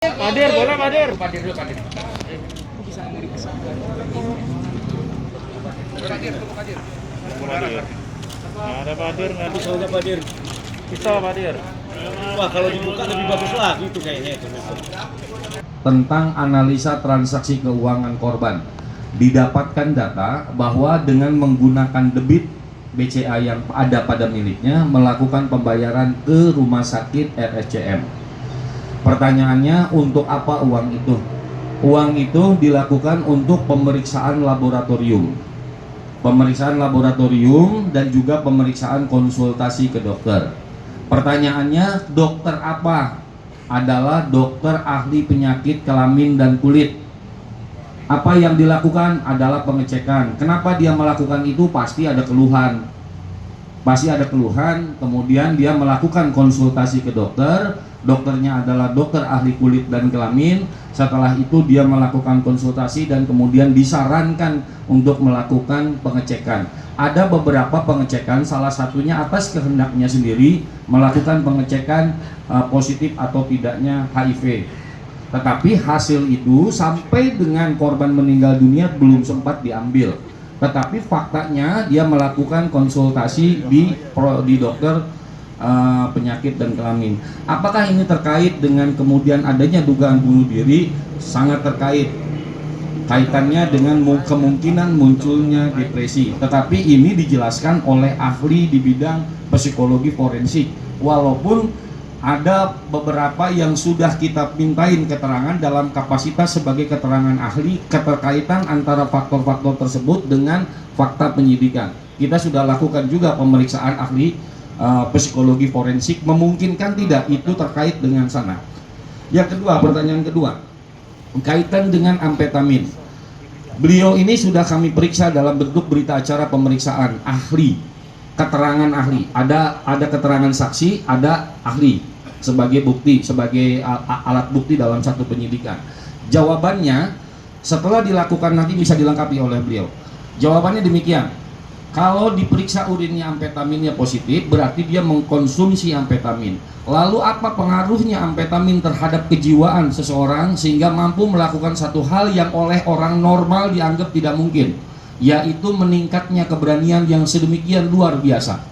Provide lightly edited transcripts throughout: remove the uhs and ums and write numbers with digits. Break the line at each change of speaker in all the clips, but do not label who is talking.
Padir, boleh Padir.
Padir dulu, Padir.
Padir. Nggak ada Padir, nggak ada.
Pisaunya Padir.
Pisau Padir.
Wah, kalau dibuka lebih bagus lagi itu kayaknya itu.
Tentang analisa transaksi keuangan korban. Didapatkan data bahwa dengan menggunakan debit BCA yang ada pada miliknya melakukan pembayaran ke rumah sakit RSCM. Pertanyaannya, untuk apa uang itu? Uang itu dilakukan untuk pemeriksaan laboratorium. Pemeriksaan laboratorium dan juga pemeriksaan konsultasi ke dokter. Pertanyaannya, dokter apa? Adalah dokter ahli penyakit kelamin dan kulit. Apa yang dilakukan adalah pengecekan. Kenapa dia melakukan itu? Pasti ada keluhan. Pasti ada keluhan, kemudian dia melakukan konsultasi ke dokter. Dokternya adalah dokter ahli kulit dan kelamin. Setelah itu dia melakukan konsultasi dan kemudian disarankan untuk melakukan pengecekan. Ada beberapa pengecekan, salah satunya atas kehendaknya sendiri melakukan pengecekan positif atau tidaknya HIV. Tetapi hasil itu sampai dengan korban meninggal dunia belum sempat diambil. Tetapi faktanya dia melakukan konsultasi di dokter penyakit dan kelamin. Apakah ini terkait dengan kemudian adanya dugaan bunuh diri? Sangat terkait. Kaitannya dengan kemungkinan munculnya depresi. Tetapi ini dijelaskan oleh ahli di bidang psikologi forensik. Walaupun ada beberapa yang sudah kita mintain keterangan dalam kapasitas sebagai keterangan ahli, keterkaitan antara faktor-faktor tersebut dengan fakta penyidikan. Kita sudah lakukan juga pemeriksaan ahli psikologi forensik, memungkinkan tidak itu terkait dengan sana. Yang kedua, pertanyaan kedua, kaitan dengan amfetamin. Beliau ini sudah kami periksa dalam bentuk berita acara pemeriksaan ahli, keterangan ahli. Ada keterangan saksi, ada ahli sebagai bukti, sebagai alat bukti dalam satu penyidikan. Jawabannya setelah dilakukan nanti bisa dilengkapi oleh beliau. Jawabannya demikian. Kalau diperiksa urinnya amfetaminnya positif, berarti dia mengkonsumsi amfetamin. Lalu apa pengaruhnya amfetamin terhadap kejiwaan seseorang sehingga mampu melakukan satu hal yang oleh orang normal dianggap tidak mungkin, yaitu meningkatnya keberanian yang sedemikian luar biasa.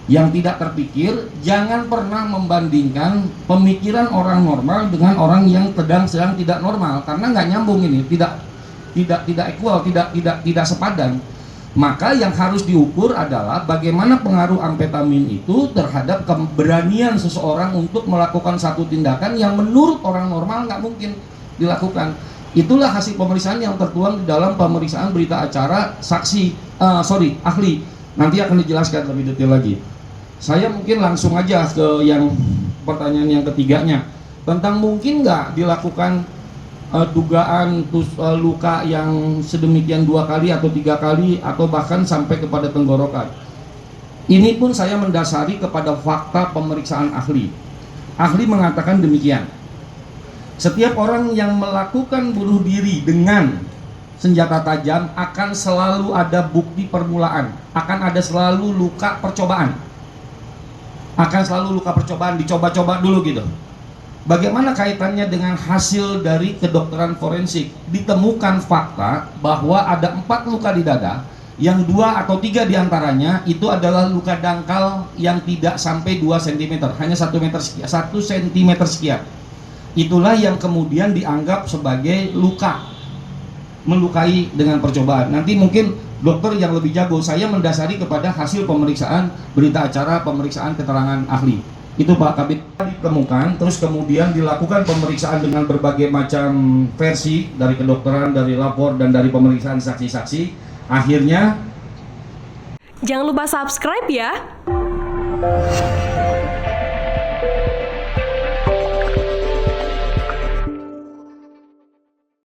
Yang tidak terpikir, jangan pernah membandingkan pemikiran orang normal dengan orang yang sedang tidak normal, karena nggak nyambung ini, tidak equal, tidak sepadan. Maka yang harus diukur adalah bagaimana pengaruh amfetamin itu terhadap keberanian seseorang untuk melakukan satu tindakan yang menurut orang normal nggak mungkin dilakukan. Itulah hasil pemeriksaan yang tertuang di dalam pemeriksaan berita acara ahli. Nanti akan dijelaskan lebih detail lagi. Saya mungkin langsung aja ke yang pertanyaan yang ketiganya, tentang mungkin nggak dilakukan dugaan luka yang sedemikian 2 kali atau 3 kali atau bahkan sampai kepada tenggorokan. Ini pun saya mendasari kepada fakta pemeriksaan ahli. Ahli mengatakan demikian. Setiap orang yang melakukan bunuh diri dengan senjata tajam akan selalu ada bukti permulaan, akan ada selalu luka percobaan. Akan selalu luka percobaan, dicoba-coba dulu gitu. Bagaimana kaitannya dengan hasil dari kedokteran forensik? Ditemukan fakta bahwa ada 4 luka di dada, yang 2 atau 3 diantaranya itu adalah luka dangkal yang tidak sampai 2 cm, hanya 1 cm sekian. Itulah yang kemudian dianggap sebagai luka, melukai dengan percobaan. Nanti mungkin dokter yang lebih jago, saya mendasari kepada hasil pemeriksaan berita acara pemeriksaan keterangan ahli. Itu Pak Kabit ditemukan, terus kemudian dilakukan pemeriksaan dengan berbagai macam versi dari kedokteran, dari lapor, dan dari pemeriksaan saksi-saksi. Akhirnya
jangan lupa subscribe ya.